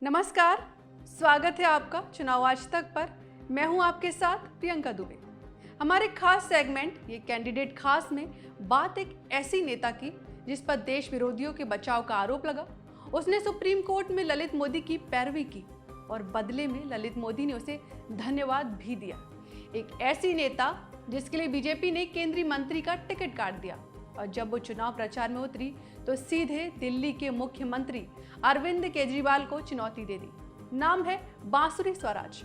नमस्कार, स्वागत है आपका चुनाव आज तक पर। मैं हूं आपके साथ प्रियंका दुबे। हमारे खास सेगमेंट ये कैंडिडेट खास में बात एक ऐसी नेता की जिस पर देश विरोधियों के बचाव का आरोप लगा। उसने सुप्रीम कोर्ट में ललित मोदी की पैरवी की और बदले में ललित मोदी ने उसे धन्यवाद भी दिया। एक ऐसी नेता जिसके लिए बीजेपी ने केंद्रीय मंत्री का टिकट काट दिया और जब वो चुनाव प्रचार में उतरी तो सीधे दिल्ली के मुख्यमंत्री अरविंद केजरीवाल को चुनौती दे दी। नाम है बांसुरी स्वराज।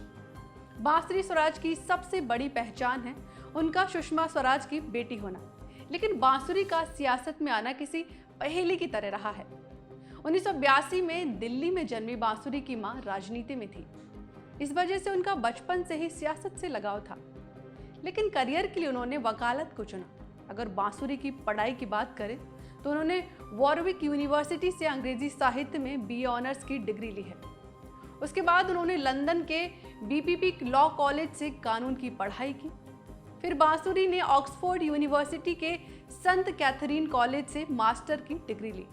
बांसुरी स्वराज की सबसे बड़ी पहचान है उनका सुषमा स्वराज की बेटी होना, लेकिन बांसुरी का सियासत में आना किसी पहेली की तरह रहा है। 1982 में दिल्ली में जन्मी बांसुरी की मां राजनीति में थी। इस वजह से उनका बचपन से ही सियासत से लगाव था, लेकिन करियर के लिए उन्होंने वकालत को चुना। अगर बांसुरी की पढ़ाई की बात करें तो उन्होंने वॉरविक यूनिवर्सिटी से अंग्रेजी साहित्य में बीए ऑनर्स की डिग्री ली है। उसके बाद उन्होंने लंदन के बीपीपी लॉ कॉलेज से कानून की पढ़ाई की। फिर बांसुरी ने ऑक्सफोर्ड यूनिवर्सिटी के संत कैथरीन कॉलेज से मास्टर की डिग्री ली।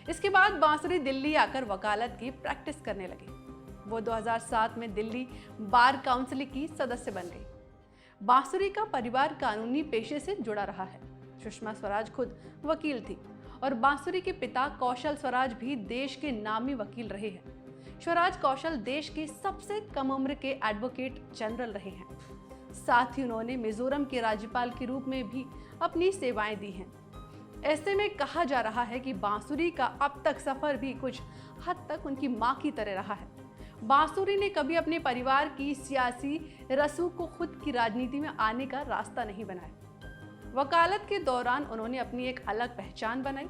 इसके बाद बांसुरी दिल्ली आकर वकालत की प्रैक्टिस करने लगे। वो 2007 में दिल्ली बार काउंसिल की सदस्य बन गई। बांसुरी का परिवार कानूनी पेशे से जुड़ा रहा है। सुषमा स्वराज खुद वकील थी और बांसुरी के पिता कौशल स्वराज भी देश के नामी वकील रहे हैं। स्वराज कौशल देश के सबसे कम उम्र के एडवोकेट जनरल रहे हैं। साथ ही उन्होंने मिजोरम के राज्यपाल के रूप में भी अपनी सेवाएं दी हैं। ऐसे में कहा जा रहा है कि बांसुरी का अब तक सफर भी कुछ हद तक उनकी मां की तरह रहा है। बांसुरी ने कभी अपने परिवार की सियासी रसूख को खुद की राजनीति में आने का रास्ता नहीं बनाया। वकालत के दौरान उन्होंने अपनी एक अलग पहचान बनाई,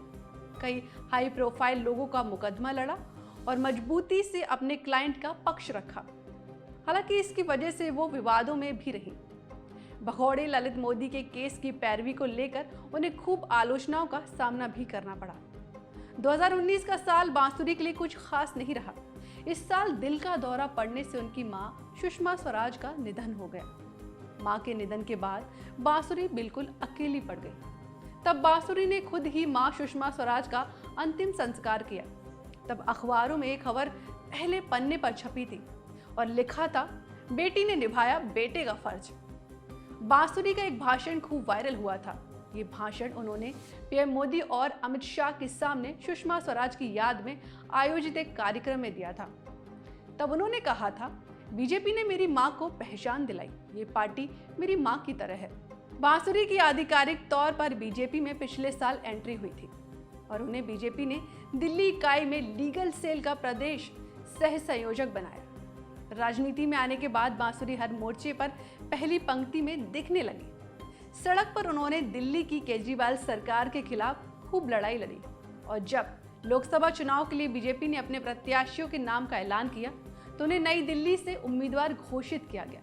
कई हाई प्रोफाइल लोगों का मुकदमा लड़ा और मजबूती से अपने क्लाइंट का पक्ष रखा। हालांकि इसकी वजह से वो विवादों में भी रही। भगोड़े ललित मोदी के केस की पैरवी को लेकर उन्हें खूब आलोचनाओं का सामना भी करना पड़ा। 2019 का साल बांसुरी के लिए कुछ खास नहीं रहा। इस साल दिल का दौरा पड़ने से उनकी मां सुषमा स्वराज का निधन हो गया। मां के निधन के बाद बांसुरी बिल्कुल अकेली पड़ गई। तब बांसुरी ने खुद ही मां सुषमा स्वराज का अंतिम संस्कार किया। तब अखबारों में एक खबर पहले पन्ने पर छपी थी और लिखा था, बेटी ने निभाया बेटे का फर्ज। बांसुरी का एक भाषण खूब वायरल हुआ था। ये भाषण उन्होंने पीएम मोदी और अमित शाह के सामने सुषमा स्वराज की याद में आयोजित एक कार्यक्रम में दिया था। तब उन्होंने कहा था, बीजेपी ने मेरी मां को पहचान दिलाई, ये पार्टी मेरी मां की तरह है। बांसुरी की आधिकारिक तौर पर बीजेपी में पिछले साल एंट्री हुई थी और उन्हें बीजेपी ने दिल्ली इकाई में लीगल सेल का प्रदेश सह संयोजक बनाया। राजनीति में आने के बाद बांसुरी हर मोर्चे पर पहली पंक्ति में दिखने लगी। सड़क पर उन्होंने दिल्ली की केजरीवाल सरकार के खिलाफ खूब लड़ाई लड़ी और जब लोकसभा चुनाव के लिए बीजेपी ने अपने प्रत्याशियों के नाम का ऐलान किया तो उन्हें नई दिल्ली से उम्मीदवार घोषित किया गया।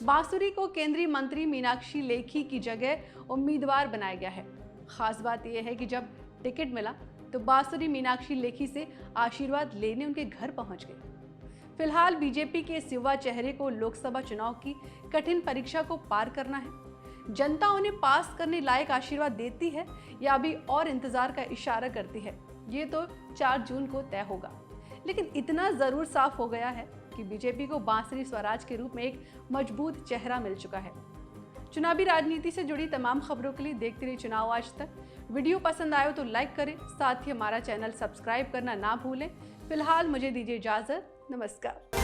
बांसुरी को केंद्रीय मंत्री मीनाक्षी लेखी की जगह उम्मीदवार बनाया गया है। खास बात यह है कि जब टिकट मिला तो बांसुरी मीनाक्षी लेखी से आशीर्वाद लेने उनके घर पहुंच गए। फिलहाल बीजेपी के इस युवा चेहरे को लोकसभा चुनाव की कठिन परीक्षा को पार करना है। जनता उन्हें पास करने लायक आशीर्वाद देती है या अभी और इंतजार का इशारा करती है, ये तो 4 जून को तय होगा। लेकिन इतना जरूर साफ हो गया है कि बीजेपी को बांसुरी स्वराज के रूप में एक मजबूत चेहरा मिल चुका है। चुनावी राजनीति से जुड़ी तमाम खबरों के लिए देखते रहिए चुनाव आज तक। वीडियो पसंद आए तो लाइक करें, साथ ही हमारा चैनल सब्सक्राइब करना ना भूलें। फिलहाल मुझे दीजिए इजाजत। नमस्कार।